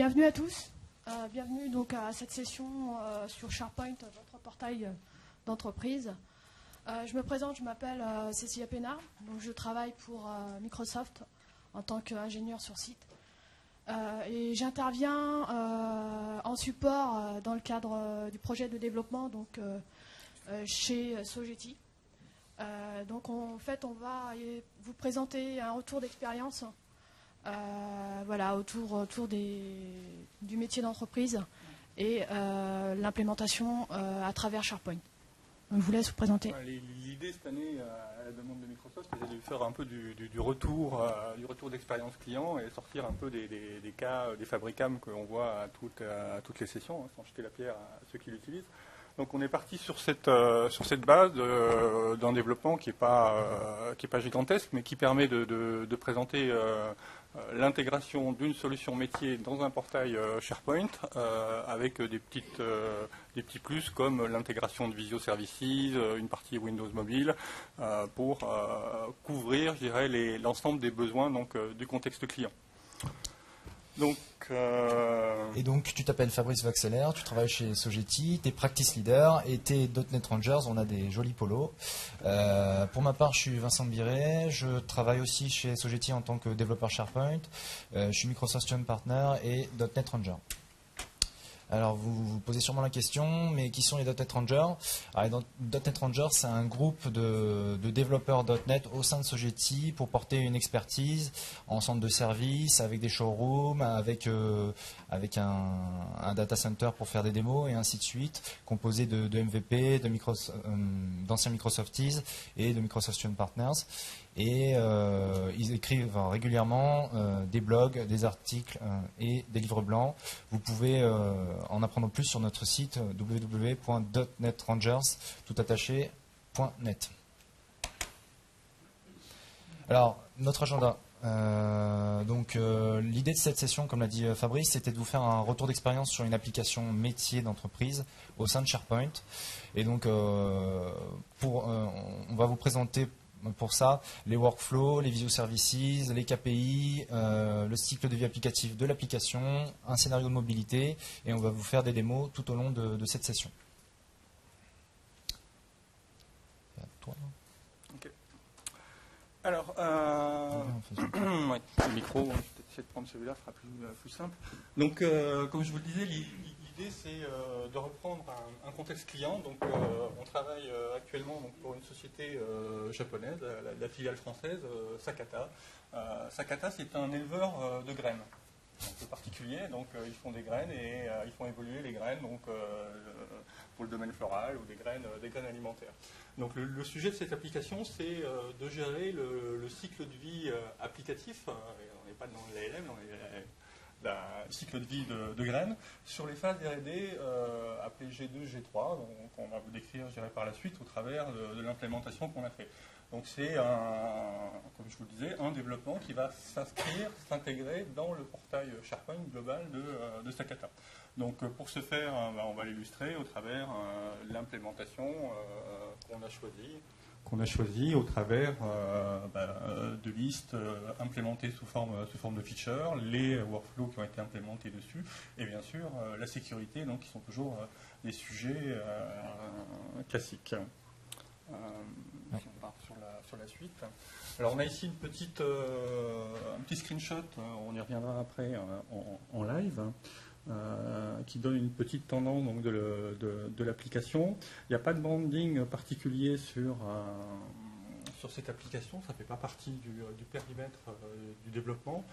Bienvenue à tous. Bienvenue donc à cette session sur SharePoint, votre portail d'entreprise. Je me présente, je m'appelle Cécilia Pénard. Donc je travaille pour Microsoft en tant qu'ingénieur sur site. Et j'interviens en support dans le cadre du projet de développement donc, chez Sogeti. Donc en fait, on va vous présenter un retour d'expérience voilà, autour du métier d'entreprise et l'implémentation à travers SharePoint. Donc, je vous laisse vous présenter. L'idée cette année, à la demande de Microsoft, c'est de faire un peu du retour d'expérience client et sortir un peu des cas, des fabricams que l'on voit à toutes les sessions, sans jeter la pierre à ceux qui l'utilisent. Donc on est parti sur cette base d'un développement qui n'est pas gigantesque, mais qui permet de présenter l'intégration d'une solution métier dans un portail SharePoint avec des petits plus comme l'intégration de Visio Services, une partie Windows Mobile pour couvrir, je dirais, l'ensemble des besoins donc, du contexte client. Donc, Et donc tu t'appelles Fabrice Vaxeler, tu travailles chez Sogeti, tu es practice leader et tu es .NET Rangers, on a des jolis polos. Pour ma part, je suis Vincent Biret, je travaille aussi chez Sogeti en tant que développeur SharePoint, je suis Microsoft Student Partner et .NET Ranger. Alors vous vous posez sûrement la question, mais qui sont les .NET Rangers? Alors, .NET Rangers, c'est un groupe de développeurs .NET au sein de Sogeti pour porter une expertise en centre de service, avec des showrooms, avec un data center pour faire des démos et ainsi de suite, composé de MVP, d'anciens Microsofties et de Microsoft Student Partners. Et ils écrivent régulièrement des blogs, des articles et des livres blancs. Vous pouvez en apprendre plus sur notre site www.netrangers.net. Alors, notre agenda. L'idée de cette session, comme l'a dit Fabrice, c'était de vous faire un retour d'expérience sur une application métier d'entreprise au sein de SharePoint. Et donc, on va vous présenter pour ça les workflows, les Visio Services, les KPI, le cycle de vie applicatif de l'application, un scénario de mobilité, et on va vous faire des démos tout au long de cette session. Toi. Okay. Alors, ouais, le micro, on va peut-être essayer de prendre celui-là, ce sera plus simple. Donc, comme je vous le disais, l'idée c'est de reprendre un contexte client. Donc, on travaille actuellement donc, pour une société japonaise, la filiale française, Sakata. Sakata, c'est un éleveur de graines, un peu particulier. Donc, ils font des graines et ils font évoluer les graines donc, pour le domaine floral ou des graines alimentaires. Donc, le sujet de cette application, c'est de gérer le cycle de vie applicatif. On n'est pas dans l'ALM, on est le cycle de vie de graines, sur les phases R&D appelées G2, G3, donc on va vous décrire, je dirais, par la suite au travers de l'implémentation qu'on a fait. Donc c'est, comme je vous le disais, un développement qui va s'intégrer dans le portail SharePoint global de Sakata. Donc pour ce faire, on va l'illustrer au travers l'implémentation qu'on a choisi au travers de listes implémentées sous forme de features, les workflows qui ont été implémentés dessus, et bien sûr la sécurité, donc qui sont toujours des sujets classiques. Si on part sur la suite. Alors on a ici un petit screenshot, on y reviendra après en live. Qui donne une petite tendance donc, de l'application. Il n'y a pas de branding particulier sur cette application, ça ne fait pas partie du périmètre du développement.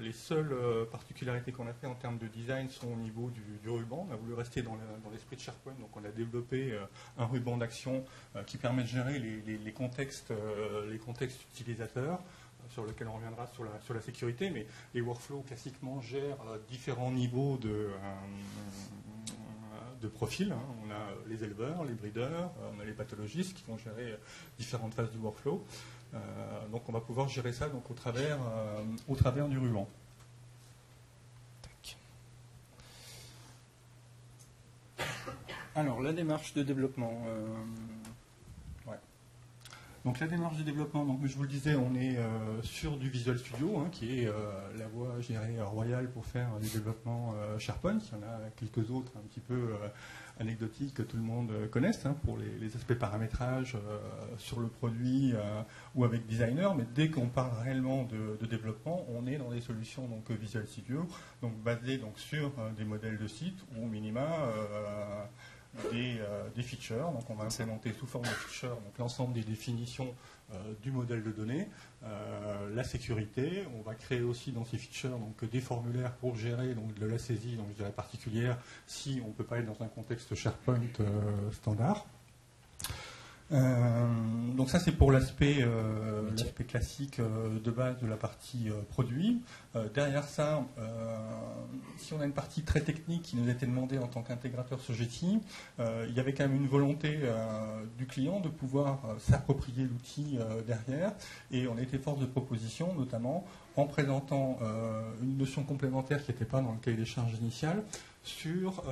Les seules particularités qu'on a fait en termes de design sont au niveau du ruban. On a voulu rester dans l'esprit de SharePoint, donc on a développé un ruban d'action qui permet de gérer les contextes utilisateurs, sur lequel on reviendra sur la sécurité, mais les workflows classiquement gèrent différents niveaux de profils. On a les éleveurs, les breeders, on a les pathologistes qui vont gérer différentes phases du workflow. Donc on va pouvoir gérer ça donc, au travers du ruban. Alors la démarche de développement. Donc la démarche de développement, donc, je vous le disais, on est sur du Visual Studio, qui est la voie, je dirais, royale pour faire des développements SharePoint. Il y en a quelques autres un petit peu anecdotiques que tout le monde connaisse, pour les aspects paramétrage sur le produit ou avec Designer. Mais dès qu'on parle réellement de développement, on est dans des solutions donc Visual Studio, donc basées donc sur des modèles de site ou au minima des features. Donc on va implémenter sous forme de features donc l'ensemble des définitions du modèle de données, la sécurité. On va créer aussi dans ces features donc des formulaires pour gérer donc de la saisie donc je dirais particulière si on ne peut pas être dans un contexte SharePoint standard. Donc ça c'est pour l'aspect classique de base de la partie produit. Derrière ça, si on a une partie très technique qui nous a été demandée en tant qu'intégrateur Sogeti, il y avait quand même une volonté du client de pouvoir s'approprier l'outil derrière, et on a été force de proposition notamment en présentant une notion complémentaire qui n'était pas dans le cahier des charges initial sur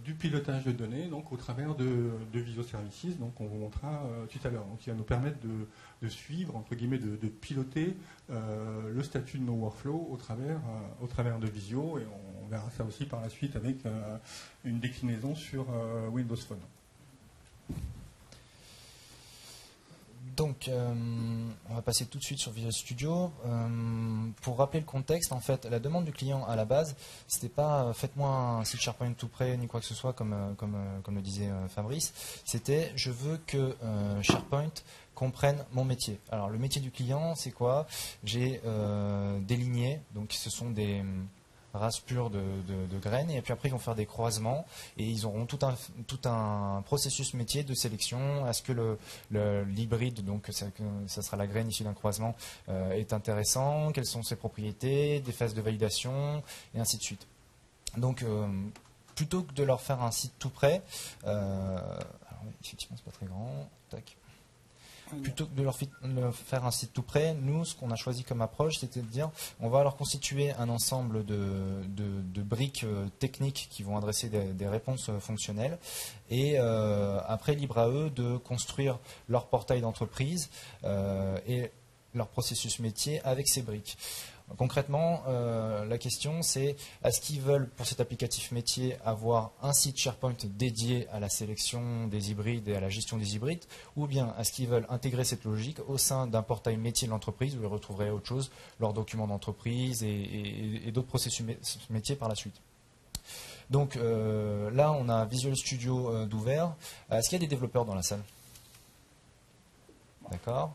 du pilotage de données, donc au travers de Visio Services, donc on vous montrera tout à l'heure, donc qui va nous permettre de suivre, entre guillemets, de piloter le statut de nos workflows au travers de Visio, et on verra ça aussi par la suite avec une déclinaison sur Windows Phone. Donc, on va passer tout de suite sur Visual Studio. Pour rappeler le contexte, en fait, la demande du client à la base, c'était pas faites-moi un site SharePoint tout prêt ni quoi que ce soit, comme le disait Fabrice. C'était je veux que SharePoint comprenne mon métier. Alors, le métier du client, c'est quoi? J'ai des lignées, donc ce sont des race pure de graines, et puis après ils vont faire des croisements et ils auront tout un processus métier de sélection. Est-ce que l'hybride, donc ça sera la graine issue d'un croisement, est intéressant, quelles sont ses propriétés, des phases de validation et ainsi de suite. Donc plutôt que de leur faire un site tout prêt, alors effectivement c'est pas très grand, tac. Plutôt que de leur faire un site tout prêt, nous, ce qu'on a choisi comme approche, c'était de dire on va leur constituer un ensemble de briques techniques qui vont adresser des réponses fonctionnelles, et après, libre à eux de construire leur portail d'entreprise et leur processus métier avec ces briques. Concrètement, la question c'est est-ce qu'ils veulent pour cet applicatif métier avoir un site SharePoint dédié à la sélection des hybrides et à la gestion des hybrides, ou bien est-ce qu'ils veulent intégrer cette logique au sein d'un portail métier de l'entreprise où ils retrouveraient autre chose, leurs documents d'entreprise et d'autres processus métiers par la suite. Donc là on a Visual Studio d'ouvert. Est-ce qu'il y a des développeurs dans la salle? D'accord.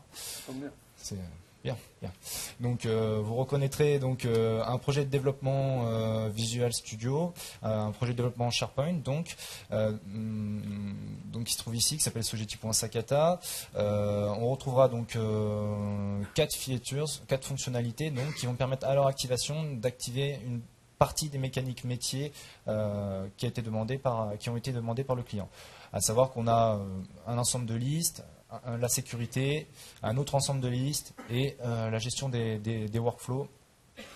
C'est bien, bien. Donc vous reconnaîtrez donc un projet de développement Visual Studio, un projet de développement SharePoint, donc qui se trouve ici, qui s'appelle Sogeti.sakata. On retrouvera donc 4 features, 4 fonctionnalités donc qui vont permettre à leur activation d'activer une partie des mécaniques métiers qui ont été demandées par le client. À savoir qu'on a un ensemble de listes, la sécurité, un autre ensemble de listes et la gestion des workflows,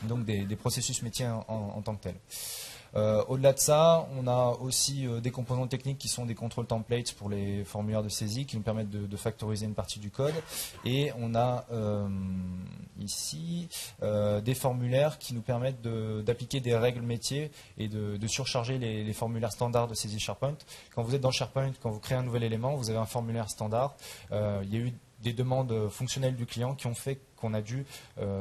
donc des processus métiers en tant que tels. Au-delà de ça, on a aussi des composants techniques qui sont des control templates pour les formulaires de saisie qui nous permettent de factoriser une partie du code. Et on a ici des formulaires qui nous permettent d'appliquer des règles métiers et de surcharger les formulaires standards de saisie SharePoint. Quand vous êtes dans SharePoint, quand vous créez un nouvel élément, vous avez un formulaire standard. Il y a eu des demandes fonctionnelles du client qui ont fait qu'on a dû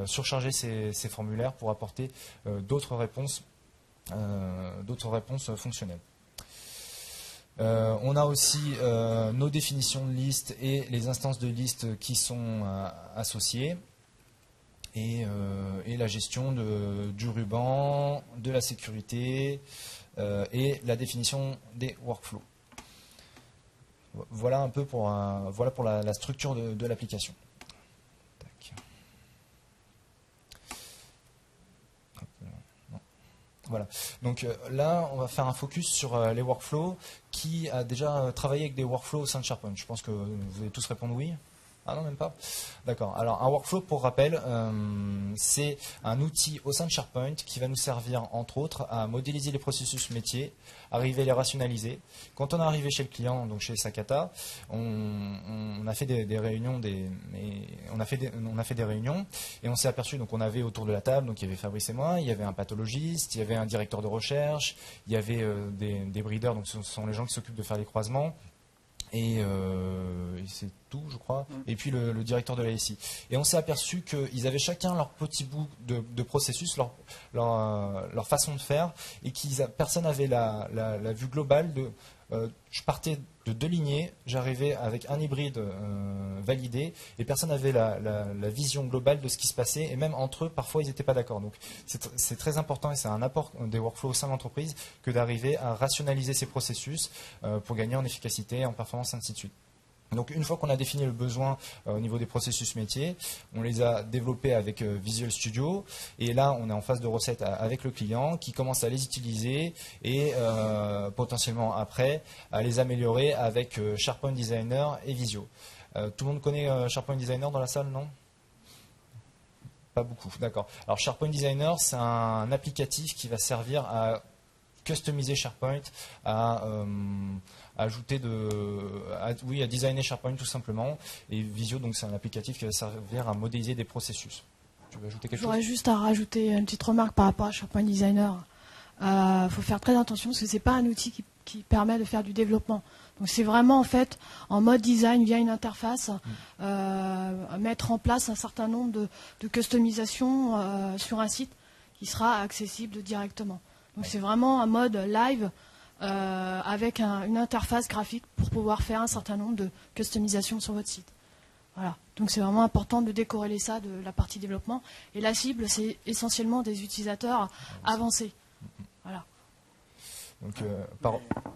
surcharger ces formulaires pour apporter d'autres réponses fonctionnelles. On a aussi nos définitions de listes et les instances de listes qui sont associées, et la gestion du ruban, de la sécurité et la définition des workflows. Voilà un peu pour la structure de l'application. Voilà. Donc là, on va faire un focus sur les workflows. Qui a déjà travaillé avec des workflows au sein de SharePoint? Je pense que vous allez tous répondre oui. Ah non, même pas. D'accord. Alors, un workflow, pour rappel, c'est un outil au sein de SharePoint qui va nous servir, entre autres, à modéliser les processus métiers, arriver à les rationaliser. Quand on est arrivé chez le client, donc chez Sakata, on a fait des réunions, on a fait des réunions, et on s'est aperçu, donc on avait autour de la table, donc il y avait Fabrice et moi, il y avait un pathologiste, il y avait un directeur de recherche, il y avait des breeders, donc ce sont les gens qui s'occupent de faire les croisements. Et c'est tout, je crois. Et puis le directeur de la SI. Et on s'est aperçu qu'ils avaient chacun leur petit bout de processus, leur façon de faire, et personne n'avait la vue globale de. Je partais de 2 lignées, j'arrivais avec un hybride validé, et personne n'avait la vision globale de ce qui se passait, et même entre eux, parfois, ils n'étaient pas d'accord. Donc, c'est très important, et c'est un apport des workflows au sein de l'entreprise, que d'arriver à rationaliser ces processus pour gagner en efficacité, en performance, ainsi de suite. Donc une fois qu'on a défini le besoin au niveau des processus métiers, on les a développés avec Visual Studio, et là on est en phase de recette avec le client qui commence à les utiliser et potentiellement après à les améliorer avec SharePoint Designer et Visio. Tout le monde connaît SharePoint Designer dans la salle, non ? Pas beaucoup, d'accord. Alors SharePoint Designer, c'est un applicatif qui va servir à customiser SharePoint, à designer SharePoint tout simplement. Et Visio, donc c'est un applicatif qui va servir à modéliser des processus. Tu veux ajouter quelque chose ? J'aurais juste à rajouter une petite remarque par rapport à SharePoint Designer. Faut faire très attention parce que c'est pas un outil qui permet de faire du développement. Donc c'est vraiment en fait en mode design via une interface, mettre en place un certain nombre de customisations sur un site qui sera accessible directement. Donc c'est vraiment un mode live avec une interface graphique pour pouvoir faire un certain nombre de customisations sur votre site. Voilà. Donc c'est vraiment important de décorréler ça de la partie développement. Et la cible, c'est essentiellement des utilisateurs avancés. Voilà. Donc,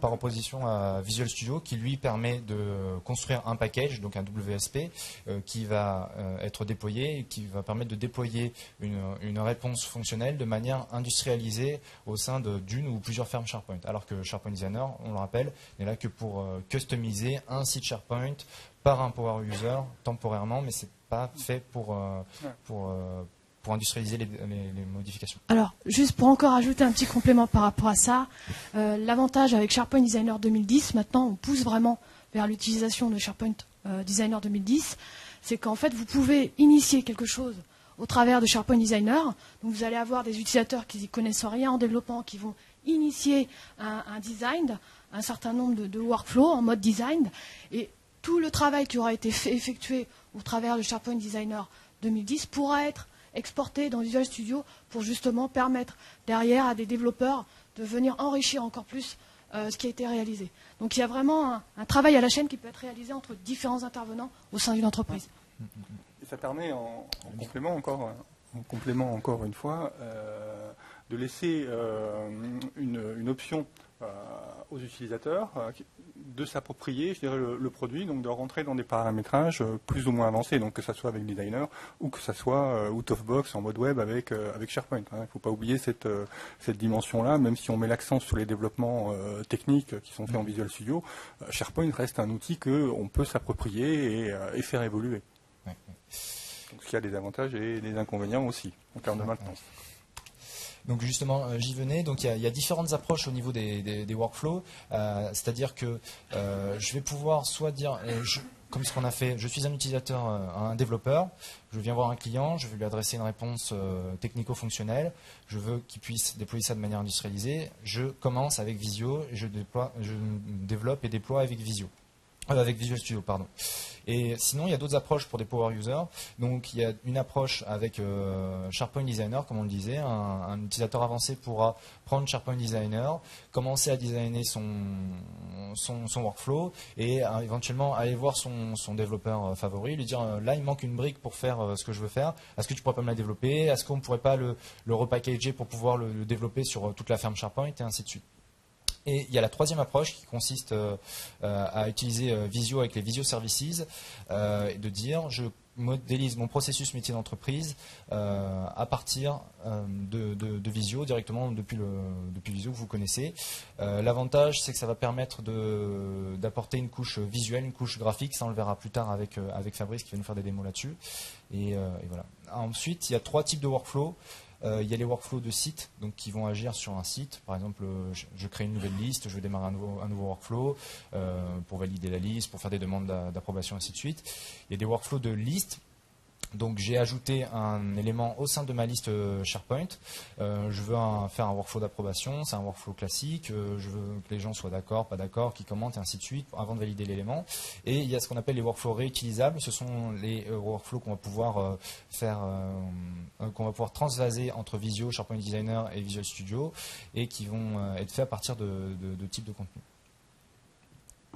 par opposition à Visual Studio, qui lui permet de construire un package, donc un WSP, qui va être déployé et qui va permettre de déployer une réponse fonctionnelle de manière industrialisée au sein d'une ou plusieurs fermes SharePoint. Alors que SharePoint Designer, on le rappelle, n'est là que pour customiser un site SharePoint par un power user temporairement, mais ce n'est pas fait pour industrialiser les modifications. Alors, juste pour encore ajouter un petit complément par rapport à ça, l'avantage avec SharePoint Designer 2010, maintenant on pousse vraiment vers l'utilisation de SharePoint Designer 2010, c'est qu'en fait vous pouvez initier quelque chose au travers de SharePoint Designer. Donc vous allez avoir des utilisateurs qui n'y connaissent rien en développement, qui vont initier un design, un certain nombre de workflows en mode design, et tout le travail qui aura été effectué au travers de SharePoint Designer 2010 pourra être exporté dans Visual Studio pour justement permettre derrière à des développeurs de venir enrichir encore plus ce qui a été réalisé. Donc il y a vraiment un travail à la chaîne qui peut être réalisé entre différents intervenants au sein d'une entreprise. Et ça permet en complément encore une fois de laisser une option aux utilisateurs de s'approprier, je dirais, le produit, donc de rentrer dans des paramétrages plus ou moins avancés, donc que ça soit avec Designer ou que ça soit out of box en mode web avec SharePoint. Il ne faut pas oublier cette dimension-là, même si on met l'accent sur les développements techniques qui sont faits en Visual Studio, SharePoint reste un outil qu'on peut s'approprier et faire évoluer. Ouais. Donc il y a des avantages et des inconvénients aussi en termes de maintenance. Donc justement, j'y venais. Donc il y a différentes approches au niveau des workflows. C'est-à-dire que je vais pouvoir soit dire, comme ce qu'on a fait, je suis un utilisateur, un développeur, je viens voir un client, je vais lui adresser une réponse technico-fonctionnelle, je veux qu'il puisse déployer ça de manière industrialisée. Je commence avec Visio, je développe et déploie avec Visio. Avec Visual Studio, pardon. Et sinon, il y a d'autres approches pour des power users. Donc, il y a une approche avec SharePoint Designer, comme on le disait. Un utilisateur avancé pourra prendre SharePoint Designer, commencer à designer son workflow et éventuellement aller voir son développeur favori, lui dire là, il manque une brique pour faire ce que je veux faire. Est-ce que tu pourrais pas me la développer? Est-ce qu'on ne pourrait pas le repackager pour pouvoir le développer sur toute la ferme SharePoint et ainsi de suite. Et il y a la troisième approche qui consiste à utiliser Visio avec les Visio Services, de dire je modélise mon processus métier d'entreprise à partir de Visio, directement depuis Visio que vous connaissez. L'avantage, c'est que ça va permettre d'apporter une couche visuelle, une couche graphique. Ça, on le verra plus tard avec Fabrice qui va nous faire des démos là-dessus. Et voilà. Ensuite, il y a 3 types de workflows. Il y a les workflows de site, donc qui vont agir sur un site. Par exemple, je crée une nouvelle liste, je vais démarrer un nouveau workflow pour valider la liste, pour faire des demandes d'approbation, ainsi de suite. Il y a des workflows de liste. Donc j'ai ajouté un élément au sein de ma liste SharePoint. Je veux faire un workflow d'approbation, c'est un workflow classique. Je veux que les gens soient d'accord, pas d'accord, qu'ils commentent et ainsi de suite avant de valider l'élément. Et il y a ce qu'on appelle les workflows réutilisables. Ce sont les workflows qu'on va pouvoir qu'on va pouvoir transvaser entre Visio, SharePoint Designer et Visual Studio et qui vont être faits à partir de types de contenu.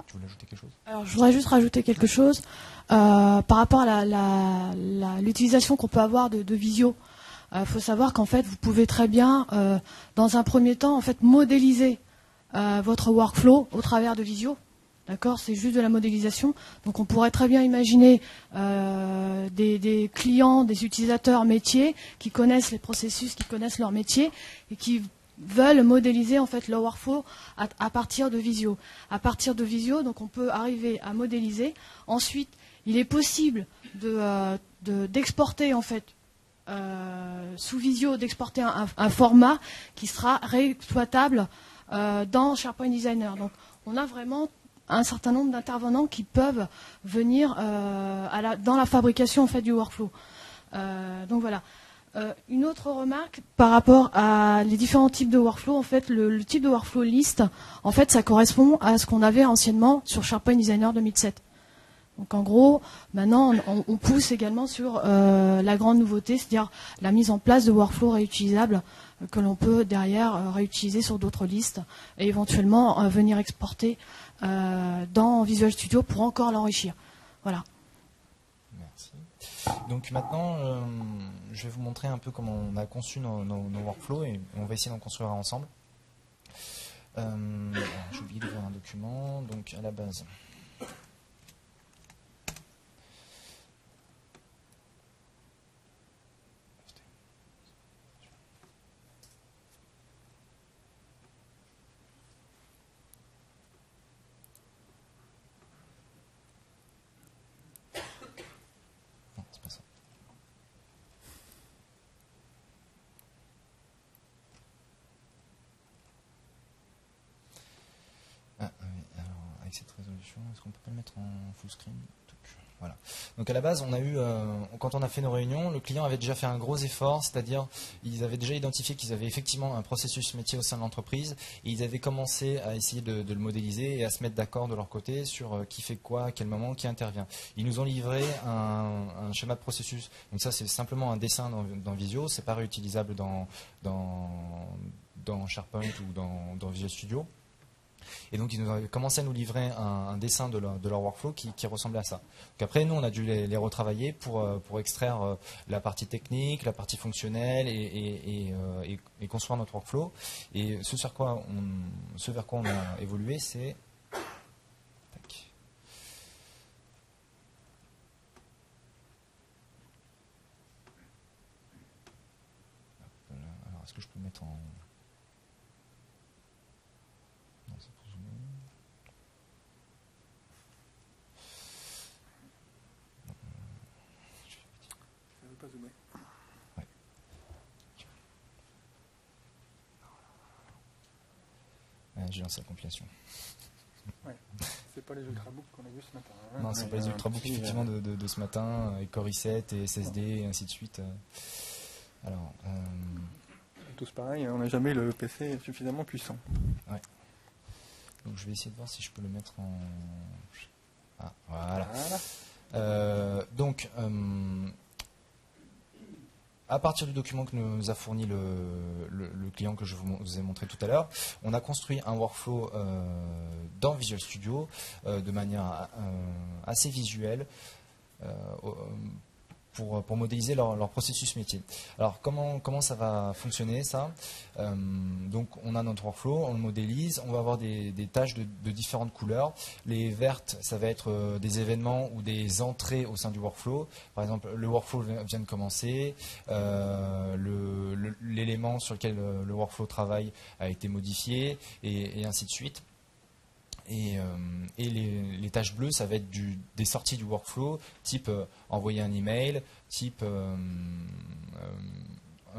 Tu voulais ajouter quelque chose? Alors, je voudrais juste rajouter quelque chose par rapport à l'utilisation qu'on peut avoir de Visio. Faut savoir qu'en fait, vous pouvez très bien, dans un premier temps, en fait, modéliser votre workflow au travers de Visio. D'accord, c'est juste de la modélisation. Donc, on pourrait très bien imaginer des clients, des utilisateurs métiers qui connaissent les processus, qui connaissent leur métier et qui veulent modéliser en fait leur workflow à partir de Visio. À partir de Visio, donc on peut arriver à modéliser. Ensuite, il est possible d'exporter en fait sous Visio, d'exporter un format qui sera réexploitable dans SharePoint Designer. Donc, on a vraiment un certain nombre d'intervenants qui peuvent venir dans la fabrication en fait du workflow. Donc voilà. Une autre remarque par rapport à les différents types de workflow, en fait, le type de workflow list, en fait, ça correspond à ce qu'on avait anciennement sur SharePoint Designer 2007. Donc en gros, maintenant, on pousse également sur la grande nouveauté, c'est-à-dire la mise en place de workflows réutilisables que l'on peut derrière réutiliser sur d'autres listes et éventuellement venir exporter dans Visual Studio pour encore l'enrichir. Voilà. Merci. Donc maintenant, je vais vous montrer un peu comment on a conçu nos workflows et on va essayer d'en construire ensemble. J'ai oublié d'ouvrir un document, donc à la base. Non, c'est pas ça. Ah, oui, alors, avec cette résolution, est-ce qu'on peut pas le mettre en full screen? Voilà. Donc à la base, on a eu, quand on a fait nos réunions, le client avait déjà fait un gros effort, c'est-à-dire ils avaient déjà identifié qu'ils avaient effectivement un processus métier au sein de l'entreprise et ils avaient commencé à essayer de le modéliser et à se mettre d'accord de leur côté sur qui fait quoi, à quel moment, qui intervient. Ils nous ont livré un schéma de processus. Donc ça, c'est simplement un dessin dans Visio, c'est pas réutilisable dans SharePoint ou dans Visual Studio. Et donc, ils nous ont commencé à nous livrer un dessin de leur workflow qui ressemblait à ça. Donc après, nous, on a dû les retravailler pour extraire la partie technique, la partie fonctionnelle et construire notre workflow. Et ce vers quoi on a évolué, c'est... Alors, est-ce que je peux mettre en... Ouais. J'ai lancé la compilation. Ouais. C'est pas les ultrabooks qu'on a vu ce matin. Hein. Non, c'est pas les ultrabooks effectivement de ce matin, avec Core i7 et SSD et ainsi de suite. Alors, tous pareil, on n'a jamais le PC suffisamment puissant. Ouais. Donc je vais essayer de voir si je peux le mettre en... Ah, voilà. Donc, à partir du document que nous a fourni le client que je vous ai montré tout à l'heure, on a construit un workflow dans Visual Studio de manière assez visuelle pour modéliser leur processus métier. Alors comment ça va fonctionner ça? Donc on a notre workflow, on le modélise, on va avoir des tâches de différentes couleurs. Les vertes, ça va être des événements ou des entrées au sein du workflow. Par exemple, le workflow vient de commencer, l'élément sur lequel le workflow travaille a été modifié, et ainsi de suite. Et les tâches bleues, ça va être des sorties du workflow, type envoyer un email, type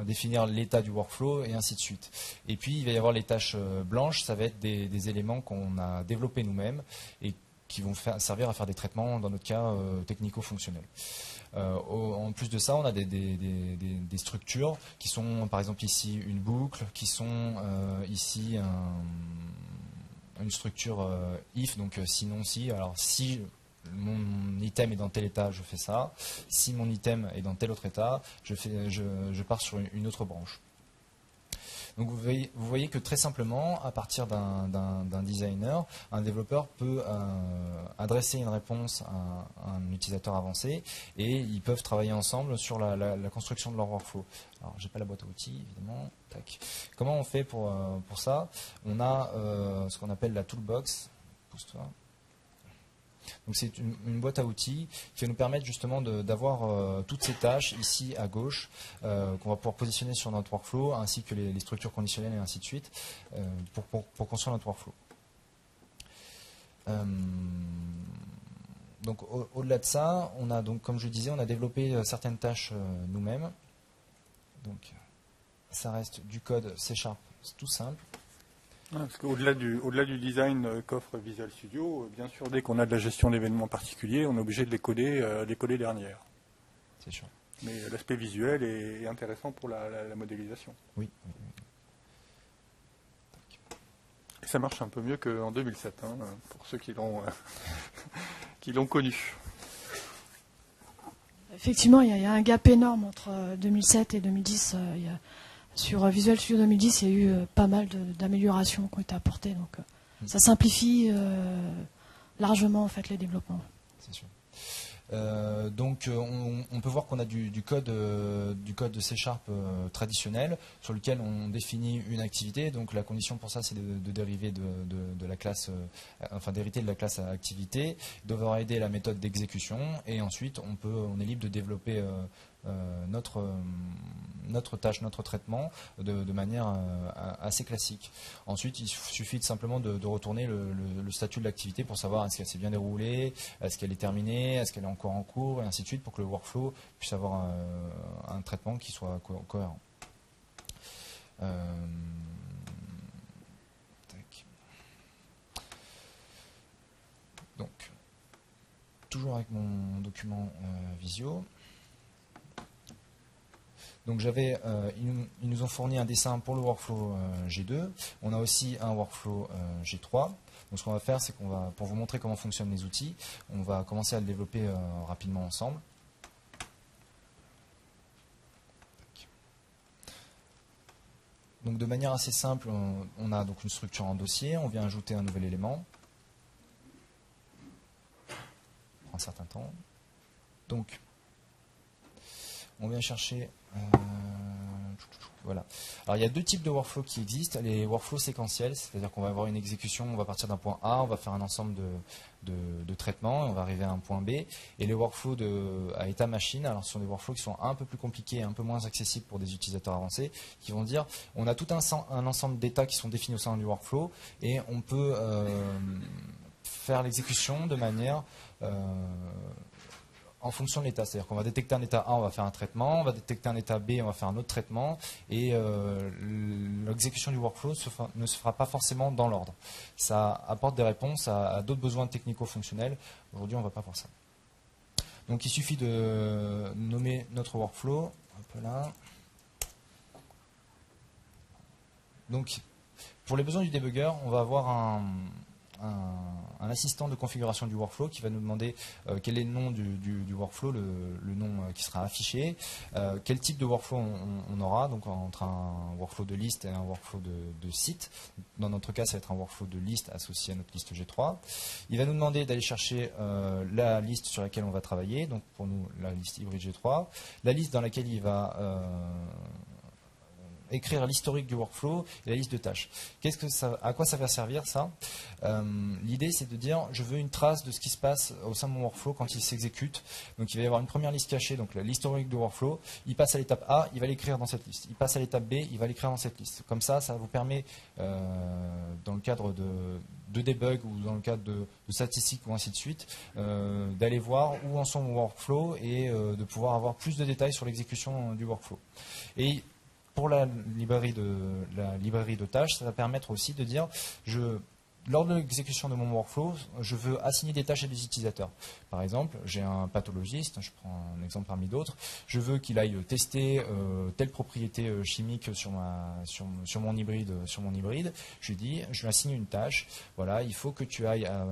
définir l'état du workflow, et ainsi de suite. Et puis il va y avoir les tâches blanches, ça va être des éléments qu'on a développés nous-mêmes et qui vont servir à faire des traitements, dans notre cas technico-fonctionnels. En plus de ça, on a des structures qui sont, par exemple ici, une boucle, qui sont ici une structure if, donc sinon si. Alors si mon item est dans tel état, je fais ça. Si mon item est dans tel autre état, je pars sur une autre branche. Donc vous voyez que très simplement, à partir d'un designer, un développeur peut adresser une réponse à un utilisateur avancé, et ils peuvent travailler ensemble sur la construction de leur workflow. Alors j'ai pas la boîte à outils évidemment. Tac. Comment on fait pour ça? On a ce qu'on appelle la toolbox. Pousse-toi. Donc c'est une boîte à outils qui va nous permettre justement d'avoir toutes ces tâches ici à gauche qu'on va pouvoir positionner sur notre workflow, ainsi que les structures conditionnelles et ainsi de suite pour construire notre workflow. Donc au-delà de ça, on a donc, comme je disais, on a développé certaines tâches nous-mêmes. Donc ça reste du code C#, c'est tout simple. Parce qu'au-delà du design qu'offre Visual Studio, bien sûr, dès qu'on a de la gestion d'événements particuliers, on est obligé de les coder derrière. C'est sûr. Mais l'aspect visuel est intéressant pour la modélisation. Oui. Et ça marche un peu mieux qu'en 2007, hein, pour ceux qui l'ont connu. Effectivement, il y a un gap énorme entre 2007 et 2010. Sur Visual Studio 2010, il y a eu pas mal d'améliorations qui ont été apportées. Donc, ça simplifie largement en fait, les développements. C'est sûr. Donc on peut voir qu'on a du code de C# traditionnel sur lequel on définit une activité. Donc la condition pour ça, c'est de dériver de la classe, d'hériter de la classe activité, d'overrider la méthode d'exécution, et ensuite on est libre de développer notre tâche, notre traitement de manière assez classique. Ensuite, il suffit simplement de retourner le statut de l'activité pour savoir est-ce qu'elle s'est bien déroulée, est-ce qu'elle est terminée, est-ce qu'elle est encore en cours, et ainsi de suite, pour que le workflow puisse avoir un traitement qui soit cohérent. Donc, toujours avec mon document Visio. Donc ils nous ont fourni un dessin pour le workflow G2. On a aussi un workflow G3. Donc ce qu'on va faire, c'est pour vous montrer comment fonctionnent les outils, on va commencer à le développer rapidement ensemble. Donc de manière assez simple, on a donc une structure en dossier, on vient ajouter un nouvel élément. Ça prend un certain temps. Donc on vient chercher... voilà. Alors il y a deux types de workflows qui existent. Les workflows séquentiels, c'est-à-dire qu'on va avoir une exécution, on va partir d'un point A, on va faire un ensemble de traitements, et on va arriver à un point B. Et les workflows à état machine, alors ce sont des workflows qui sont un peu plus compliqués, un peu moins accessibles pour des utilisateurs avancés, qui vont dire on a tout un ensemble d'états qui sont définis au sein du workflow, et on peut faire l'exécution de manière... en fonction de l'état, c'est-à-dire qu'on va détecter un état A, on va faire un traitement, on va détecter un état B, on va faire un autre traitement, et l'exécution du workflow ne se fera pas forcément dans l'ordre. Ça apporte des réponses à d'autres besoins technico-fonctionnels. Aujourd'hui, on ne va pas voir ça. Donc il suffit de nommer notre workflow, un peu là. Donc pour les besoins du débugger, on va avoir un assistant de configuration du workflow qui va nous demander quel est le nom du workflow, le nom qui sera affiché, quel type de workflow on aura, donc entre un workflow de liste et un workflow de site. Dans notre cas, ça va être un workflow de liste associé à notre liste G3. Il va nous demander d'aller chercher la liste sur laquelle on va travailler, donc pour nous la liste hybride G3, la liste dans laquelle il va écrire l'historique du workflow et la liste de tâches. À quoi ça va servir ça? L'idée c'est de dire je veux une trace de ce qui se passe au sein de mon workflow quand il s'exécute. Donc il va y avoir une première liste cachée, donc l'historique du workflow. Il passe à l'étape A, il va l'écrire dans cette liste. Il passe à l'étape B, il va l'écrire dans cette liste. Comme ça vous permet dans le cadre de debug ou dans le cadre de statistiques ou ainsi de suite, d'aller voir où en sont mon workflow et de pouvoir avoir plus de détails sur l'exécution du workflow. Et pour la librairie de tâches, ça va permettre aussi de dire, lors de l'exécution de mon workflow, je veux assigner des tâches à des utilisateurs. Par exemple, j'ai un pathologiste, je prends un exemple parmi d'autres, je veux qu'il aille tester telle propriété chimique sur mon hybride. Je lui dis, je lui assigne une tâche, voilà, il faut que tu ailles à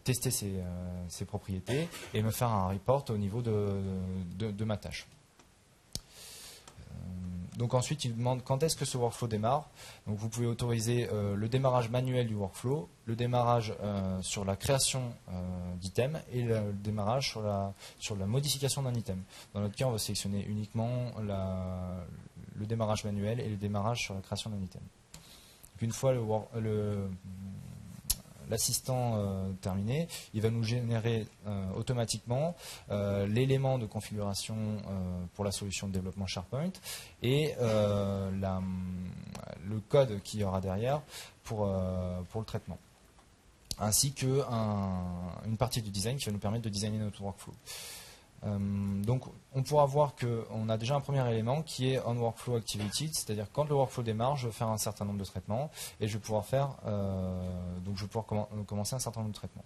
tester ces propriétés et me faire un report au niveau de ma tâche. Donc ensuite, il demande quand est-ce que ce workflow démarre. Donc vous pouvez autoriser le démarrage manuel du workflow, le démarrage sur la création d'items et le démarrage sur la modification d'un item. Dans notre cas, on va sélectionner uniquement le démarrage manuel et le démarrage sur la création d'un item. Donc une fois l'assistant terminé, il va nous générer automatiquement l'élément de configuration pour la solution de développement SharePoint et le code qu'il y aura derrière pour le traitement, ainsi qu'une partie du design qui va nous permettre de designer notre workflow. Donc on pourra voir qu'on a déjà un premier élément qui est on workflow activated, c'est-à-dire quand le workflow démarre, je vais faire un certain nombre de traitements et je vais pouvoir commencer un certain nombre de traitements.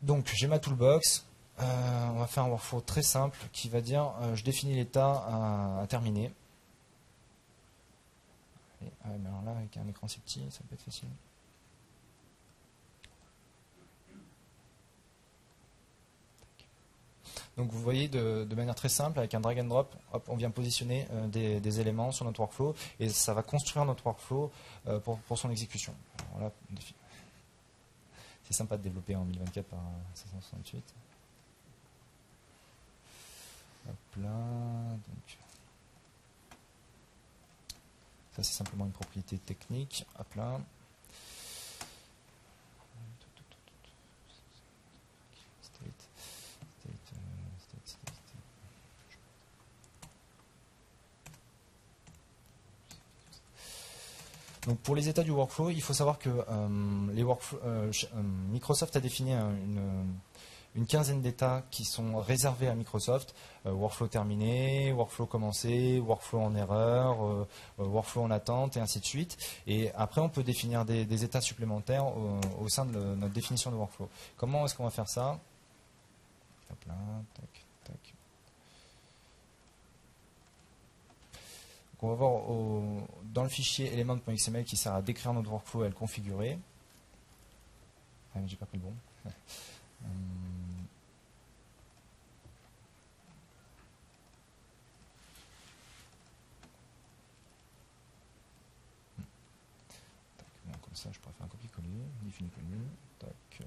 Donc j'ai ma toolbox, on va faire un workflow très simple qui va dire je définis l'état à terminer. Mais alors là avec un écran si petit, ça peut être facile. Donc vous voyez de manière très simple, avec un drag and drop, hop, on vient positionner des éléments sur notre workflow et ça va construire notre workflow pour son exécution. Alors là, c'est sympa de développer en 1024 par 568. Hop là, donc. Ça c'est simplement une propriété technique. Hop là. Donc pour les états du workflow, il faut savoir que Microsoft a défini une quinzaine d'états qui sont réservés à Microsoft. Workflow terminé, workflow commencé, workflow en erreur, workflow en attente et ainsi de suite. Et après, on peut définir des états supplémentaires au sein de notre définition de workflow. Comment est-ce qu'on va faire ça? Hop là, tac, tac. On va voir dans le fichier element.xml qui sert à décrire notre workflow et à le configurer. Ah, mais j'ai pas pris le bon. Bon, comme ça, je pourrais faire un copier-coller, définir connu. Tac.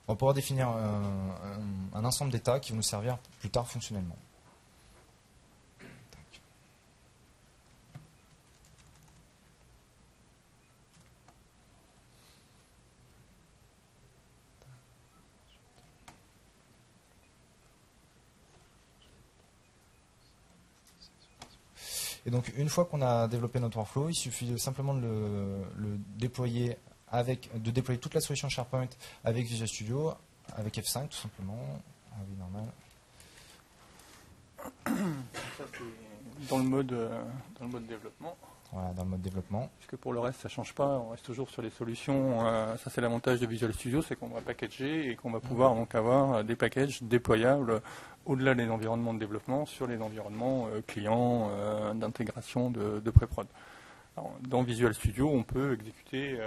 On va pouvoir définir un ensemble d'états qui vont nous servir plus tard fonctionnellement. Tac. Et donc une fois qu'on a développé notre workflow, il suffit simplement de le déployer de déployer toute la solution SharePoint avec Visual Studio, avec F5 tout simplement. Ah oui, normal. Ça, c'est dans le mode développement. Voilà, dans le mode développement. Puisque pour le reste, ça ne change pas, on reste toujours sur les solutions. Ça, c'est l'avantage de Visual Studio, c'est qu'on va packager et qu'on va pouvoir donc avoir des packages déployables au-delà des environnements de développement sur les environnements clients d'intégration de pré-prod. Alors, dans Visual Studio, on peut exécuter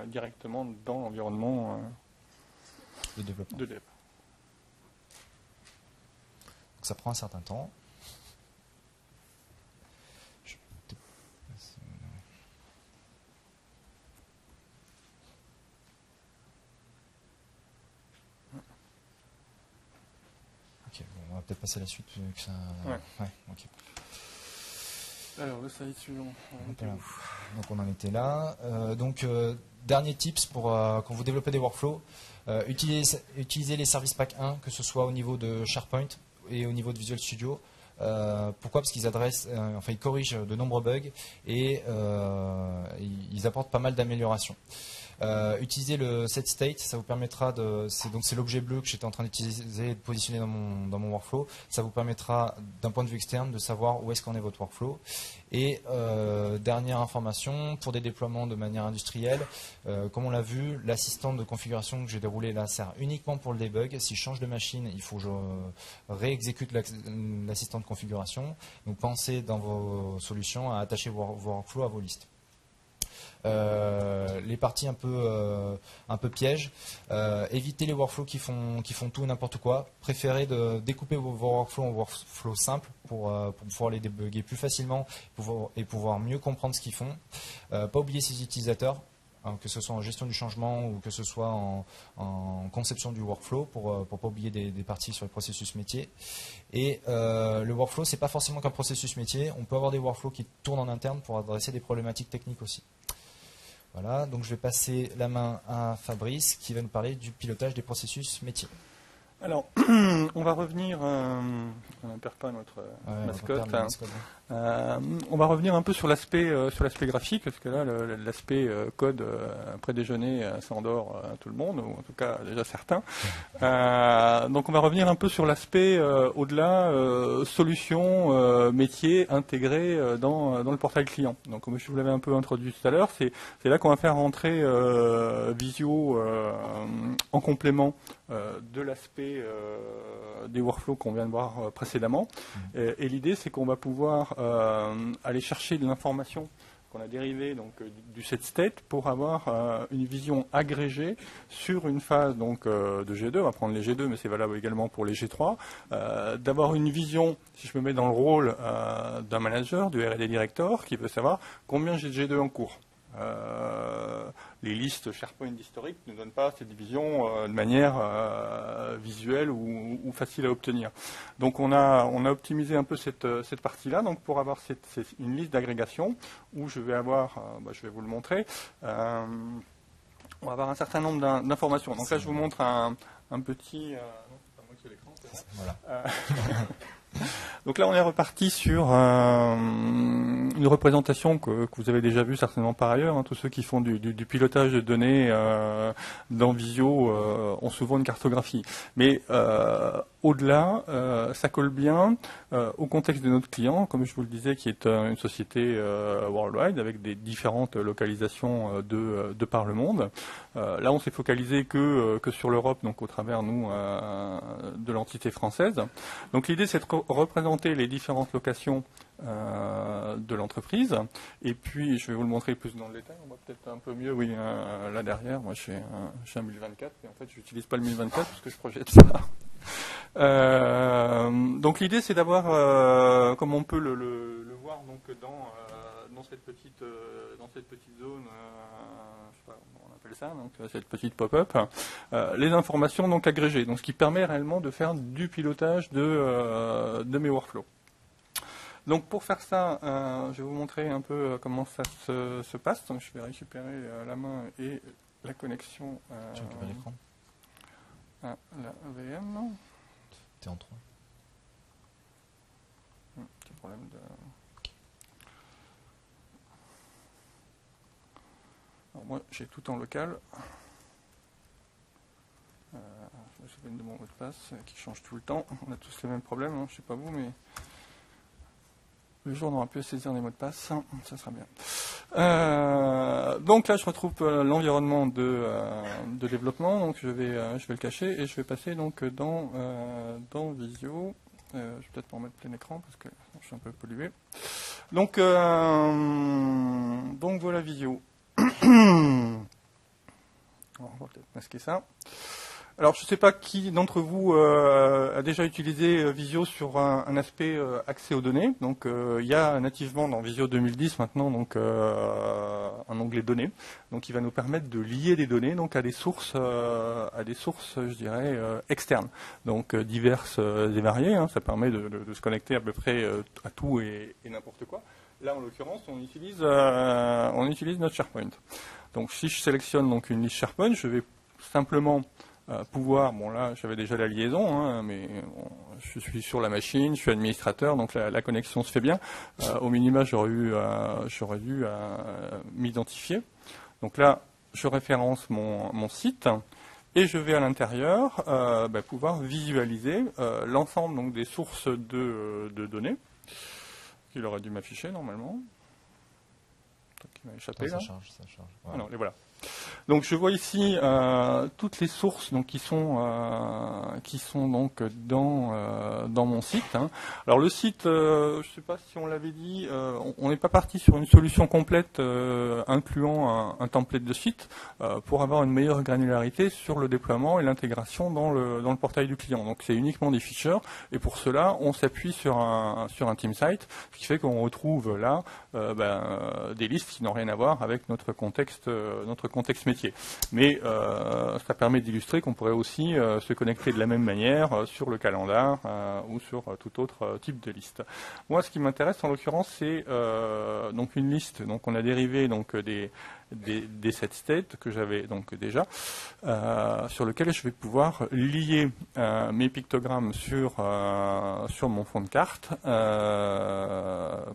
directement dans l'environnement de développement. de dev. Donc ça prend un certain temps. Ok, bon, on va peut-être passer à la suite. Que ça... Ouais, ok. Alors, le slide suivant. Voilà. Donc on en était là. Dernier tips pour quand vous développez des workflows, utilisez les services pack 1, que ce soit au niveau de SharePoint et au niveau de Visual Studio. Pourquoi? Parce qu'ils ils corrigent de nombreux bugs et ils apportent pas mal d'améliorations. Utilisez le setState, ça vous permettra c'est l'objet bleu que j'étais en train d'utiliser et de positionner dans mon workflow. Ça vous permettra d'un point de vue externe de savoir où est-ce qu'en est votre workflow. Et dernière information, pour des déploiements de manière industrielle, comme on l'a vu, l'assistant de configuration que j'ai déroulé là sert uniquement pour le debug. Si je change de machine, il faut que je réexécute l'assistant de configuration. Donc pensez dans vos solutions à attacher vos workflows à vos listes. Les parties un peu pièges, évitez les workflows qui font tout et n'importe quoi. Préférez de découper vos workflows en workflows simples pour pouvoir les débugger plus facilement et pouvoir mieux comprendre ce qu'ils font. Pas oublier ses utilisateurs, que ce soit en gestion du changement ou que ce soit en conception du workflow, pour pas oublier des parties sur le processus métier. Et le workflow, c'est pas forcément qu'un processus métier. On peut avoir des workflows qui tournent en interne pour adresser des problématiques techniques aussi. Voilà, donc je vais passer la main à Fabrice qui va nous parler du pilotage des processus métiers. Alors, on va revenir, on ne perd pas notre mascotte. On va revenir un peu sur l'aspect graphique, parce que là, l'aspect code pré-déjeuner s'endort à tout le monde, ou en tout cas déjà certains. Donc on va revenir un peu sur l'aspect au-delà solution métier intégré dans le portail client. Donc comme je vous l'avais un peu introduit tout à l'heure, c'est là qu'on va faire rentrer Visio en complément de l'aspect des workflows qu'on vient de voir précédemment. Et l'idée, c'est qu'on va pouvoir aller chercher de l'information qu'on a dérivée donc, du setState pour avoir une vision agrégée sur une phase donc, de G2. On va prendre les G2, mais c'est valable également pour les G3. D'avoir une vision, si je me mets dans le rôle d'un manager, du R&D director, qui veut savoir combien j'ai de G2 en cours. Les listes SharePoint historiques ne donnent pas cette vision de manière visuelle ou facile à obtenir. Donc on a optimisé un peu cette partie-là donc pour avoir une liste d'agrégation où je vais avoir, je vais vous le montrer, on va avoir un certain nombre d'informations. Donc là je vous montre un petit... non, c'est pas moi qui ai l'écran, c'est ça. Voilà. Donc là, on est reparti sur une représentation que vous avez déjà vue certainement par ailleurs. Tous ceux qui font du pilotage de données dans Visio ont souvent une cartographie. Mais au-delà, ça colle bien au contexte de notre client, comme je vous le disais, qui est une société worldwide avec des différentes localisations de par le monde. Là, on s'est focalisé que sur l'Europe, donc au travers, nous, de l'entité française. Donc l'idée, c'est de représenter les différentes locations de l'entreprise. Et puis, je vais vous le montrer plus dans le détail. On voit peut-être un peu mieux, oui, là derrière. Moi, j'ai un 1024, et en fait, je n'utilise pas le 1024 parce que je projette ça. Donc l'idée, c'est d'avoir, comme on peut le voir donc, dans cette petite zone, je sais pas comment on appelle ça, donc cette petite pop-up, les informations donc agrégées, donc ce qui permet réellement de faire du pilotage de mes workflows. Donc pour faire ça, je vais vous montrer un peu comment ça se passe. Donc je vais récupérer la main et la connexion à la VM. T'es en 3. Petit problème de... Alors moi, j'ai tout en local. Je fais une de mon mot de passe qui change tout le temps. On a tous les mêmes problèmes, hein. Je ne sais pas vous, mais... Le jour n'aura plus à saisir des mots de passe, ça sera bien. Donc là, je retrouve l'environnement de développement. Donc je vais le cacher et je vais passer donc dans Visio. Je vais peut-être pas en mettre plein écran parce que je suis un peu pollué. Donc voilà Visio. On va peut-être masquer ça. Alors, je ne sais pas qui d'entre vous a déjà utilisé Visio sur un aspect accès aux données. Donc, il y a nativement dans Visio 2010 maintenant donc un onglet données. Donc, il va nous permettre de lier des données donc à des sources, je dirais, externes. Donc, diverses et variées. Hein. Ça permet de se connecter à peu près à tout et n'importe quoi. Là, en l'occurrence, on utilise notre SharePoint. Donc, si je sélectionne donc une liste SharePoint, je vais simplement pouvoir, bon là j'avais déjà la liaison, hein, mais bon, je suis sur la machine, je suis administrateur, donc la connexion se fait bien. Au minima j'aurais dû m'identifier. Donc là je référence mon site et je vais à l'intérieur pouvoir visualiser l'ensemble donc des sources de données qu'il aurait dû m'afficher normalement. Qui m'a échappé là. Ça charge. Ouais. Ah non, les voilà. Donc je vois ici toutes les sources donc, qui sont donc dans mon site. Hein. Alors le site, je ne sais pas si on l'avait dit, on n'est pas parti sur une solution complète incluant un template de site pour avoir une meilleure granularité sur le déploiement et l'intégration dans le portail du client. Donc c'est uniquement des features et pour cela on s'appuie sur un team site, ce qui fait qu'on retrouve là des listes qui n'ont rien à voir avec notre contexte métier. Mais ça permet d'illustrer qu'on pourrait aussi se connecter de la même manière sur le calendar ou sur tout autre type de liste. Moi, ce qui m'intéresse en l'occurrence, c'est donc une liste. Donc, on a dérivé donc des set states que j'avais donc déjà, sur lequel je vais pouvoir lier mes pictogrammes sur mon fond de carte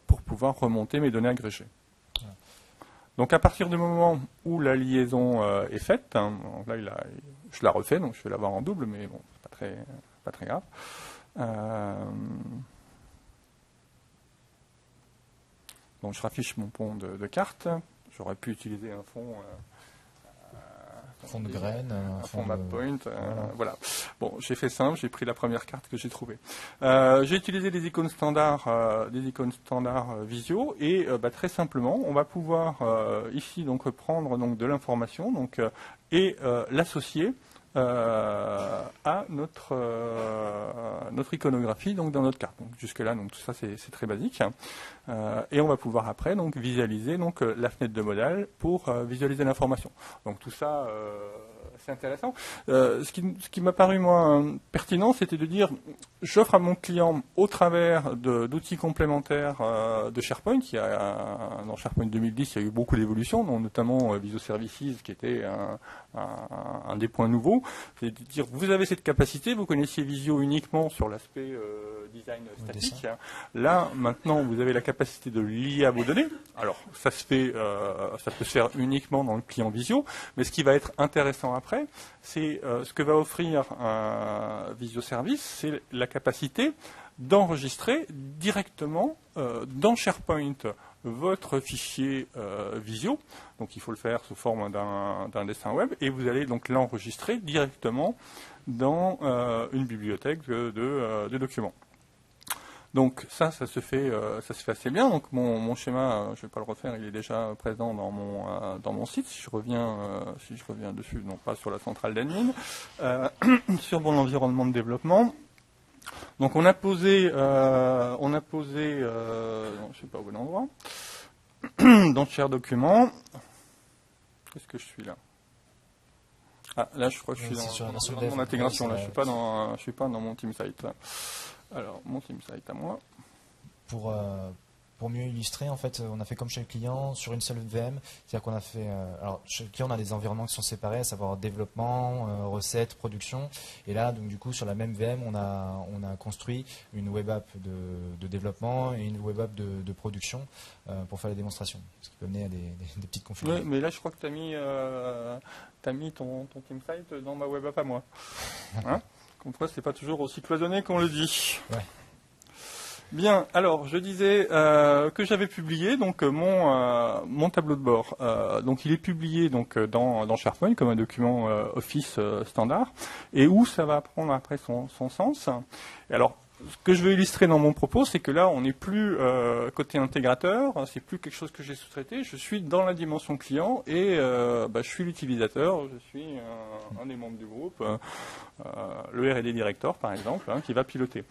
pour pouvoir remonter mes données agrégées. Donc à partir du moment où la liaison est faite, hein, là je la refais, donc je vais l'avoir en double, mais bon, c'est pas très grave. Donc je raffiche mon pont de carte. J'aurais pu utiliser un fond de graines, un fond MapPoint, voilà. Bon, j'ai fait simple, j'ai pris la première carte que j'ai trouvée. J'ai utilisé des icônes standards Visio et très simplement, on va pouvoir ici donc prendre donc de l'information donc et l'associer à notre iconographie donc dans notre carte. Donc jusque là donc tout ça c'est très basique et on va pouvoir après donc visualiser donc la fenêtre de modal pour visualiser l'information. Donc tout ça c'est intéressant. Ce qui m'a paru moi pertinent, c'était de dire j'offre à mon client au travers d'outils complémentaires de SharePoint. Dans SharePoint 2010, il y a eu beaucoup d'évolutions, notamment Visio Services qui était un des points nouveaux. C'est de dire vous avez cette capacité, vous connaissiez Visio uniquement sur l'aspect design statique. Là, maintenant, vous avez la capacité de lier à vos données. Alors, ça peut se faire uniquement dans le client Visio, mais ce qui va être intéressant après, c'est ce que va offrir Visio Service, c'est la capacité d'enregistrer directement dans SharePoint votre fichier Visio. Donc il faut le faire sous forme d'un dessin web et vous allez donc l'enregistrer directement dans une bibliothèque de documents. Donc ça se fait assez bien. Donc mon schéma, je ne vais pas le refaire, il est déjà présent dans mon site. Si je reviens dessus, non pas sur la centrale d'admin, sur mon environnement de développement. Donc on a posé, je sais pas au bon endroit, dans Share Document. Qu'est-ce que je suis là? Ah, là je crois que je suis dans mon intégration. Là, je suis pas dans mon team site. Là. Alors, mon team site à moi. Pour mieux illustrer, en fait, on a fait comme chez le client sur une seule VM. C'est-à-dire qu'on a fait. Alors, chez le client, on a des environnements qui sont séparés, à savoir développement, recettes, production. Et là, donc, du coup, sur la même VM, on a construit une web app de développement et une web app de production pour faire les démonstrations. Ce qui peut mener à des petites confusions. Oui, mais là, je crois que tu as mis ton team site dans ma web app à moi. Hein? Comme quoi, c'est pas toujours aussi cloisonné qu'on le dit. Ouais. Bien, alors je disais que j'avais publié donc mon tableau de bord. Donc il est publié donc dans SharePoint comme un document Office standard, et où ça va prendre après son sens. Et alors, ce que je veux illustrer dans mon propos, c'est que là, on n'est plus côté intégrateur, c'est plus quelque chose que j'ai sous-traité, je suis dans la dimension client et je suis l'utilisateur, je suis un des membres du groupe, le R&D Director par exemple, qui va piloter.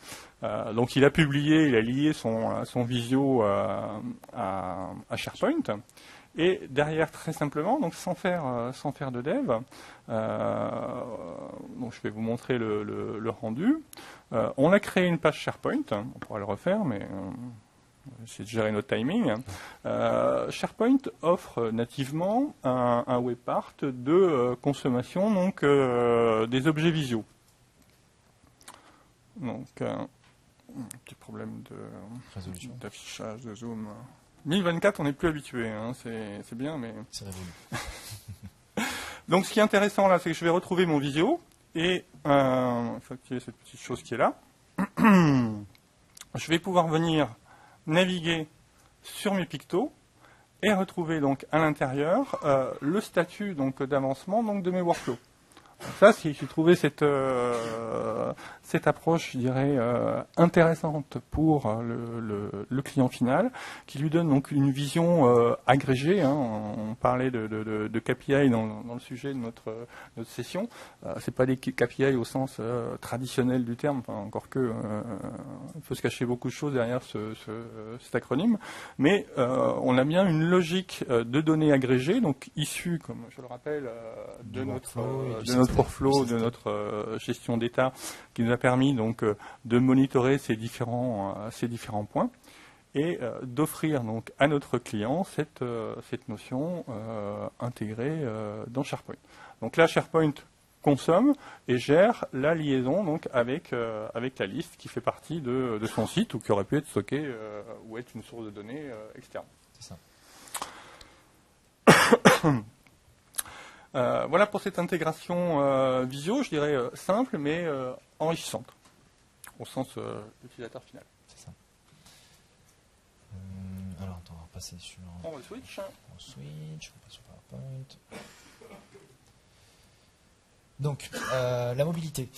Donc il a publié, il a lié son Visio à SharePoint. Et derrière, très simplement, donc sans faire de dev, donc je vais vous montrer le rendu. On a créé une page SharePoint, on pourra le refaire, mais c'est de gérer notre timing. SharePoint offre nativement un web part de consommation donc des objets visuaux. Donc un petit problème d'affichage, de zoom. 1024, on n'est plus habitué, hein, c'est bien, mais... C'est révolu. Donc ce qui est intéressant là, c'est que je vais retrouver mon Visio, et il faut activer cette petite chose qui est là. Je vais pouvoir venir naviguer sur mes pictos, et retrouver donc à l'intérieur le statut donc d'avancement donc de mes workflows. Ça, si j'ai trouvé cette approche, je dirais, intéressante pour le client final, qui lui donne donc une vision agrégée. Hein. On parlait de KPI dans le sujet de notre session. C'est pas des KPI au sens traditionnel du terme, enfin, encore que il faut se cacher beaucoup de choses derrière cet acronyme. Mais on a bien une logique de données agrégées, donc issues, comme je le rappelle, de notre workflow, de notre gestion d'état, qui nous a permis donc de monitorer ces différents points et d'offrir donc à notre client cette notion intégrée dans SharePoint. Donc là, SharePoint consomme et gère la liaison donc avec la liste qui fait partie de son site ou qui aurait pu être stockée ou être une source de données externe. C'est ça. Voilà pour cette intégration Visio, je dirais simple mais enrichissante, au sens utilisateur final. C'est ça. Alors, attends, on va passer sur... On va switch. On switch, on passe sur PowerPoint. Donc, la mobilité.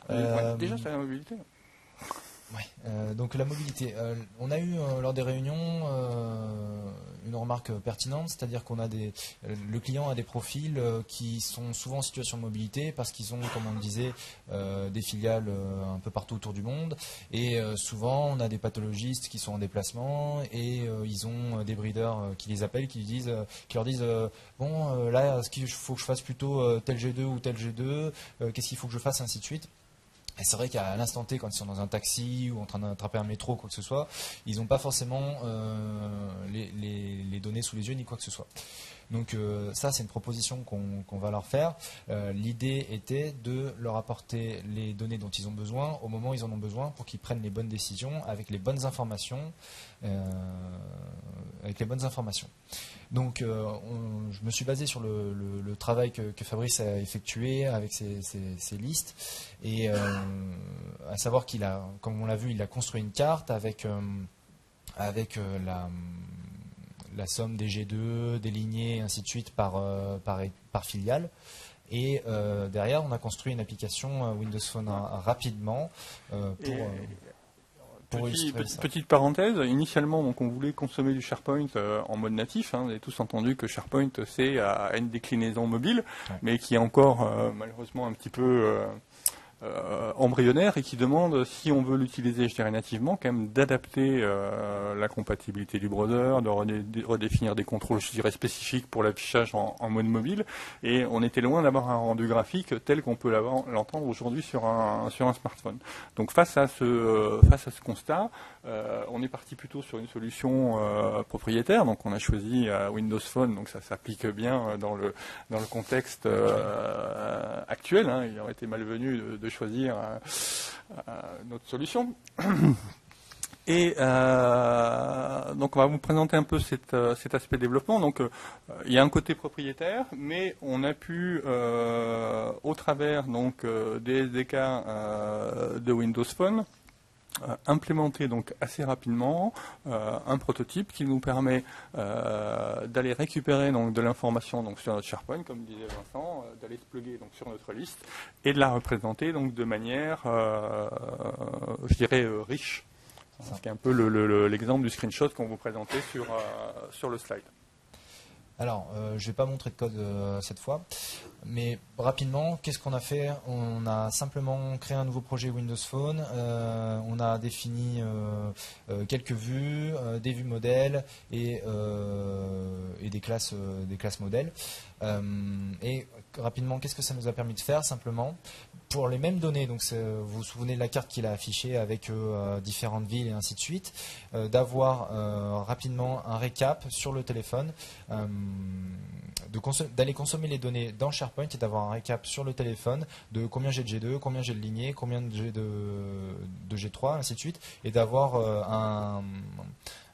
Déjà, c'est la mobilité. Ouais, donc la mobilité. On a eu lors des réunions une remarque pertinente, c'est-à-dire qu'on a le client a des profils qui sont souvent en situation de mobilité parce qu'ils ont, comme on le disait, des filiales un peu partout autour du monde, et souvent on a des pathologistes qui sont en déplacement et ils ont des breeders qui les appellent, qui leur disent bon là, est-ce qu'il faut que je fasse plutôt tel G2 ou tel G2, qu'est-ce qu'il faut que je fasse, ainsi de suite. Et c'est vrai qu'à l'instant T, quand ils sont dans un taxi ou en train d'attraper un métro ou quoi que ce soit, ils n'ont pas forcément les données sous les yeux ni quoi que ce soit. Donc ça, c'est une proposition qu'on va leur faire. L'idée était de leur apporter les données dont ils ont besoin au moment où ils en ont besoin pour qu'ils prennent les bonnes décisions avec les bonnes informations. Donc je me suis basé sur le travail que Fabrice a effectué avec ses listes, et à savoir qu'il a, comme on l'a vu, il a construit une carte avec la somme des G2, des lignées, et ainsi de suite par filiale. Et derrière, on a construit une application Windows Phone rapidement pour illustrer ça. Petite parenthèse, initialement, donc, on voulait consommer du SharePoint en mode natif. Hein. Vous avez tous entendu que SharePoint, c'est à une déclinaison mobile, ouais, mais qui est encore malheureusement un petit peu embryonnaire et qui demande, si on veut l'utiliser, je dirais nativement, quand même d'adapter la compatibilité du browser, de redéfinir des contrôles, je dirais, spécifiques pour l'affichage en mode mobile. Et on était loin d'avoir un rendu graphique tel qu'on peut l'entendre aujourd'hui sur un smartphone. Donc face à ce constat, on est parti plutôt sur une solution propriétaire. Donc on a choisi Windows Phone, donc ça s'applique bien dans le contexte actuel. Hein. Il aurait été malvenu de choisir notre solution. Et donc on va vous présenter un peu cet aspect développement. Donc il y a un côté propriétaire, mais on a pu au travers donc des SDK de Windows Phone implémenter donc assez rapidement un prototype qui nous permet d'aller récupérer donc de l'information donc sur notre SharePoint, comme disait Vincent, d'aller se plugger donc sur notre liste et de la représenter donc de manière, je dirais, riche. Ce qui est un peu l'exemple du screenshot qu'on vous présentait sur le slide. Alors, je ne vais pas montrer de code cette fois, mais rapidement, qu'est-ce qu'on a fait? On a simplement créé un nouveau projet Windows Phone, on a défini quelques vues, des vues modèles et des classes modèles. Et rapidement, qu'est-ce que ça nous a permis de faire? Simplement, pour les mêmes données, donc vous vous souvenez de la carte qu'il a affichée avec différentes villes et ainsi de suite, d'avoir rapidement un récap sur le téléphone, d'aller consommer les données dans SharePoint et d'avoir un récap sur le téléphone de combien j'ai de G2, combien j'ai de lignées, combien j'ai de G3, ainsi de suite, et d'avoir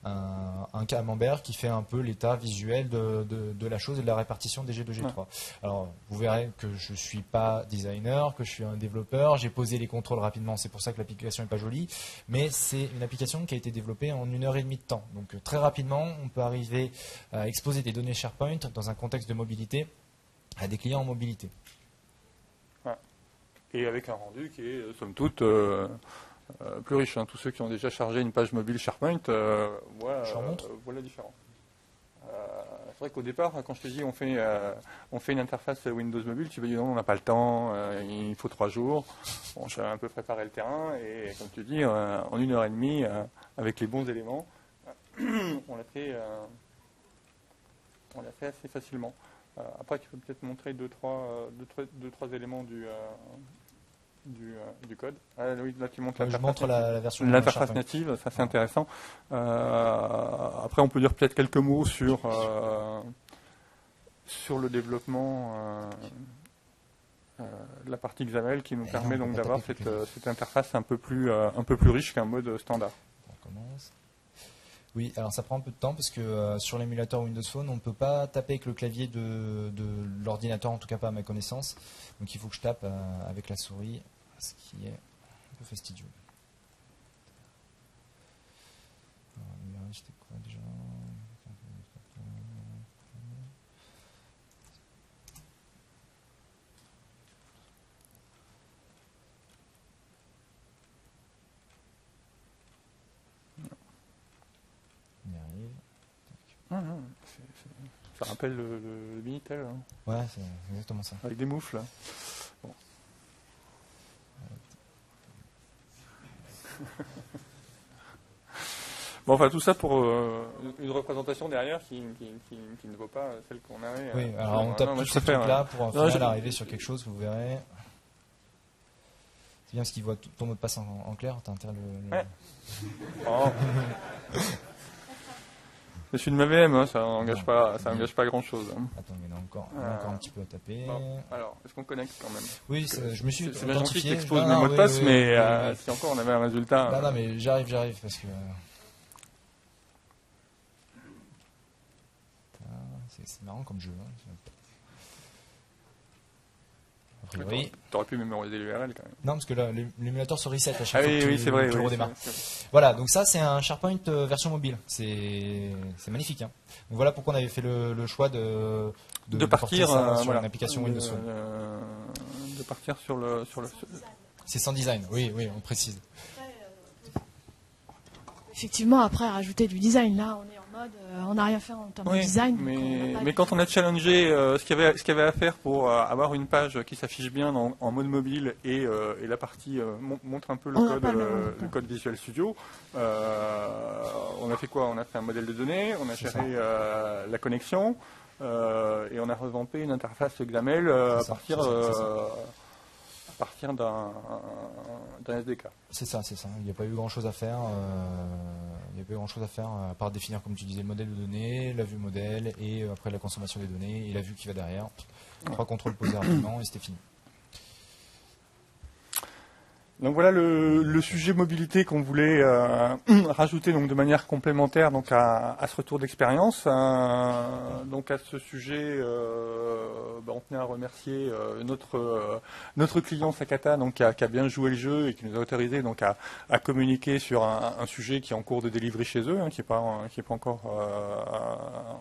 un camembert qui fait un peu l'état visuel de la chose et de la répartition des G2, G3. Ouais. Alors, vous verrez que je ne suis pas designer, que je suis un développeur, j'ai posé les contrôles rapidement, c'est pour ça que l'application n'est pas jolie, mais c'est une application qui a été développée en 1h30 de temps. Donc, très rapidement, on peut arriver à exposer des données SharePoint dans un contexte de mobilité à des clients en mobilité. Ouais. Et avec un rendu qui est, somme toute, plus riche. Tous ceux qui ont déjà chargé une page mobile SharePoint voient la différence. C'est vrai qu'au départ, quand je te dis on fait une interface Windows Mobile, tu vas dire non, on n'a pas le temps, il faut 3 jours. Bon, j'ai un peu préparé le terrain et comme tu dis, en 1h30, avec les bons éléments, on l'a fait assez facilement. Après, tu peux peut-être montrer deux, trois éléments du code. Oui, là tu montres je montre la version de l'interface native, ça c'est intéressant. Après, on peut dire peut-être quelques mots sur le développement de la partie XAML qui nous permet donc d'avoir cette interface un peu plus riche qu'un mode standard. On commence. Oui, alors ça prend un peu de temps parce que sur l'émulateur Windows Phone, on ne peut pas taper avec le clavier de l'ordinateur, en tout cas pas à ma connaissance. Donc il faut que je tape avec la souris, ce qui est un peu fastidieux. Alors, c'était quoi déjà ? On y arrive. Ça rappelle le Minitel. Hein. Ouais, c'est exactement ça. Avec des moufles. Bon. Bon, enfin, tout ça pour une représentation derrière qui ne vaut pas celle qu'on avait. Oui, alors on tape tout ce truc-là pour final arriver sur quelque chose, vous verrez. C'est bien parce qu'il voit ton mot de passe en clair, t'as intérêt Ouais. Oh. Je suis de ma VM, hein, ça n'engage pas grand-chose. Hein. Attends, il y en a encore un petit peu à taper. Bon, alors, est-ce qu'on connecte quand même? Oui, je me suis c'est bien gentil que tu exposes mes mots de passe, mais si encore on avait un résultat... Non, mais j'arrive, parce que... C'est marrant comme jeu. Hein. Oui. Tu aurais pu mémoriser l'URL quand même. Non, parce que là, l'émulateur se reset à chaque fois que tu redémarres. Voilà, donc ça c'est un SharePoint version mobile. C'est magnifique. Hein. Donc voilà pourquoi on avait fait le choix de partir sur une application Windows Phone. De partir sur le... C'est sans design, oui, on précise. Effectivement, après, rajouter du design, là, on est en mode, on n'a rien fait en termes de design. Mais quand on a challengé ce qu'il y avait à faire pour avoir une page qui s'affiche bien en mode mobile et la partie montre un peu le code Visual Studio, on a fait quoi? On a fait un modèle de données, on a géré la connexion et on a revampé une interface XAML à partir d'un SDK. C'est ça. Il n'y a pas eu grand-chose à faire. À part définir, comme tu disais, le modèle de données, la vue modèle, et après la consommation des données, et la vue qui va derrière. 3 contrôles posés rapidement, et c'était fini. Donc voilà le sujet mobilité qu'on voulait rajouter donc de manière complémentaire donc à ce retour d'expérience. Donc donc à ce sujet, on tenait à remercier notre client Sakata, donc qui a bien joué le jeu et qui nous a autorisé donc à communiquer sur un sujet qui est en cours de délivrer chez eux, qui est pas encore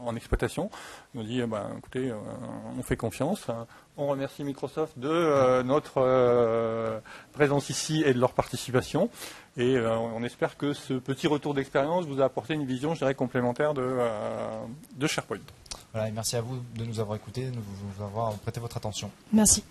en exploitation. Ils nous dit écoutez, on fait confiance. On remercie Microsoft de notre présence ici et de leur participation. Et on espère que ce petit retour d'expérience vous a apporté une vision, je dirais, complémentaire de SharePoint. Voilà, et merci à vous de nous avoir écoutés, de nous avoir prêté votre attention. Merci.